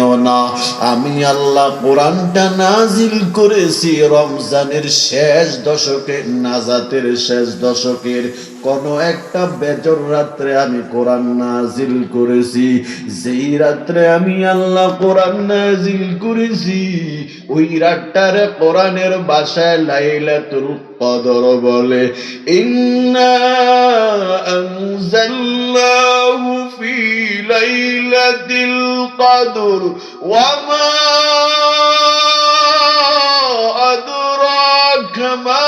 তুমিও না। আমি আল্লাহ কোরআনটা নাজিল করেছি রমজানের শেষ দশকে, নাজাতের শেষ দশকের কোন একটা বেজর রাত্রে আমি কোরআন নাজিল করেছি। যেই রাত্রে আমি আল্লাহ কোরআন নাজিল করেছি ওই রাতটারে কোরআনের ভাষায় লাইলাতুল কদর বলে। ইন্না আনজালনাহু ফি লাইলাতিল কদর ওয়া মা আদরাকা মা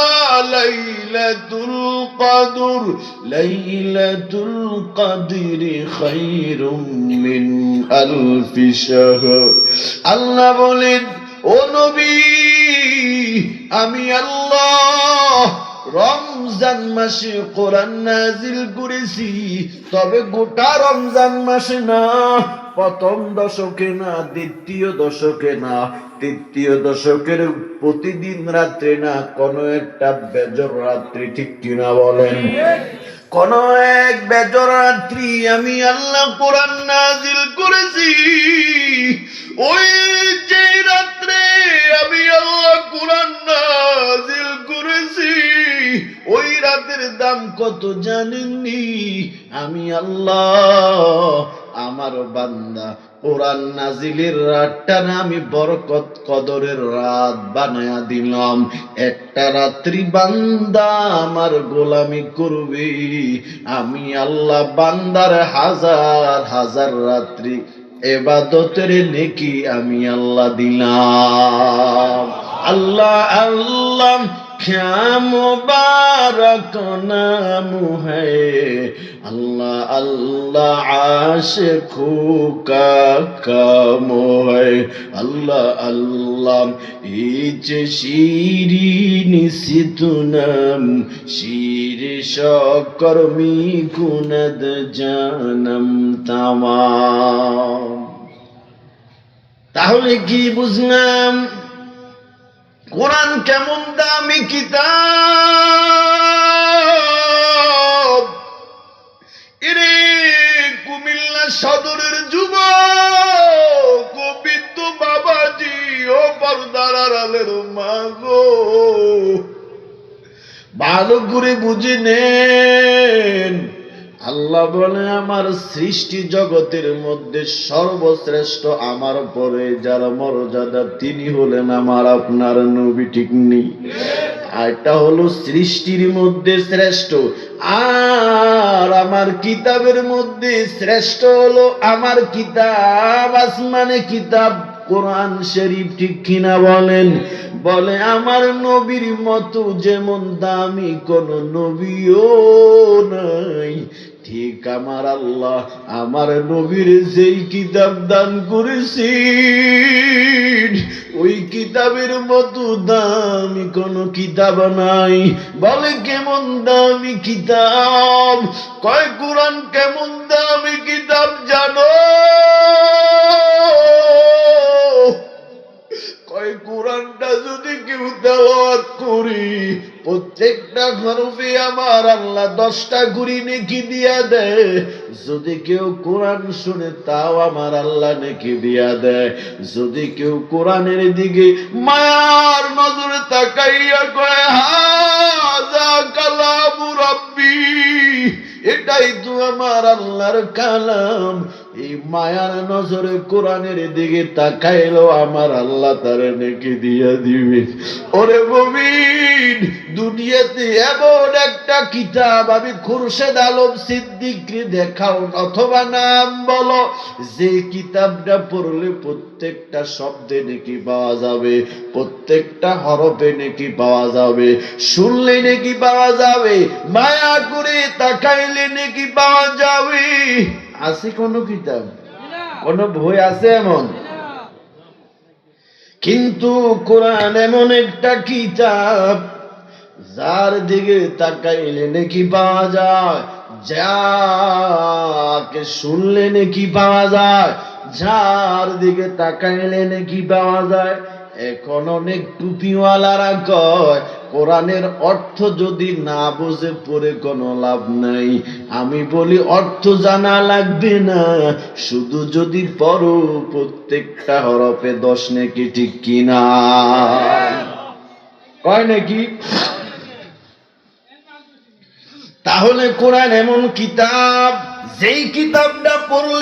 লাইলাতুল কদর লাইলাতুল কদরি খায়রুম মিন আলফি শাহর। আল্লাহ বলেন, ও নবী, আমি আল্লাহ রমজান মাসে কোরআন নাজিল করেছি, তবে গোটা রমজান মাসে না, প্রথম দশকে না, দ্বিতীয় দশকে না, তৃতীয় দশকের প্রতিদিন রাত্রে না, কোন একটা বেজর রাত্রি, ঠিক কিনা বলেন? কোন এক বেজর রাত্রি আমি আল্লাহ কোরআন নাজিল করেছি। ওই যে রাত্রে আমি আল্লাহ কোরআন নাজিল করেছি ওই রাতের দাম কত জানেননি? আমি আল্লাহ আমার বান্দা কোরআন নাজিলের রাতটা না আমি বরকত কদরের রাত বানায়া দিলাম। একটা রাত্রি বান্দা আমার গোলামি করবে, আমি আল্লাহ বান্দার হাজার হাজার রাত্রি ইবাদতের নেকি আমি আল্লাহ দিলাম। আল্লাহ আল্লাহ क्या मुबारक नाम है, अल्लाह अल्लाह आशिकों का काम है। अल्लाह अल्लाह इच शिरीन सितुनम शीर शकर्मी कुनद जानम तमाम। তাহলে কি বুঝলাম? কোরআন কেমন দামি কিতাব। এরে কুমিল্লা সদরের যুবক, গোবিন্দ বাবাজি, ও পর্দার আড়ালের মা গো, ভালো করে বুঝে নেন। আল্লাহ বলে, আমার সৃষ্টি জগতের মধ্যে সর্বশ্রেষ্ঠ আমার পরে যার মর্যাদা তিনি হলেন আমার আপনার নবী, ঠিক নেই? এটা হলো সৃষ্টির মধ্যে শ্রেষ্ঠ। আর আমার কিতাবের মধ্যে শ্রেষ্ঠ হলো আমার কিতাব, আসমানে কিতাব কোরআন শরীফ, ঠিক কিনা বলেন? বলে আমার নবীর মতো যেমন দামি কোন নবীও নাই, ঠিক আমার আল্লাহ আমার নবীর যেই কিতাব দান করেছি ওই কিতাবের মতো দামি কোন কিতাব নাই। বলে কেমন দামি কিতাব? কয় কোরআন কেমন দামি কিতাব জানো? কয় কোরআনটা যদি কেউ তেলাওয়াত করি প্রত্যেকটা হরফে আমার আল্লাহ 10টা গুরি নেকি দিয়া দেয়। যদি কেউ কোরআন শুনে তাও আমার আল্লাহ নেকি দিয়া দেয়। যদি কেউ কোরআনের দিকে মায়ার নজরে তাকাইয়া কয় হাযা কালামু রাব্বি, এটাই তো আমার আল্লাহর কালাম, এই মায়ার নজরে কোরআনের দিকে তাকাইলো আমার আল্লাহ তার নেকি দিয়া দিবে। ওরে মুমিন, দুনিয়াতে এমন একটা কিতাব আমি খুরশেদ আলম সিদ্দিকী দেখাও অথবা নাম বলো, যে কিতাবটা পড়লে প্রত্যেকটা শব্দে নেকি পাওয়া যাবে, প্রত্যেকটা হরফে নেকি পাওয়া যাবে, শুনলে নেকি পাওয়া যাবে, মায়া করে তাকাইলে নেকি পাওয়া যাবে। আছে কোন কিতাব, কোন বই আছে এমন? কিন্তু কোরআন এমন একটা কিতাব যার দিকে তাকাইলে নেকি পাওয়া যায়, যাকে শুনলে নেকি পাওয়া যায়, যার দিকে তাকাইলে নেকি পাওয়া যায়। এখন অনেক টুপিওয়ালারা কয় কোরআনের অর্থ যদি না বুঝে পড়ে কোনো লাভ নাই। আমি বলি অর্থ জানা লাগবে না, শুধু যদি পড়ো প্রত্যেকটা হরফে 10 নেকি, ঠিক কিনা? কয় নাকি? তাহলে কোরআন এমন কিতাব, যেই কিতাবটা পড়লে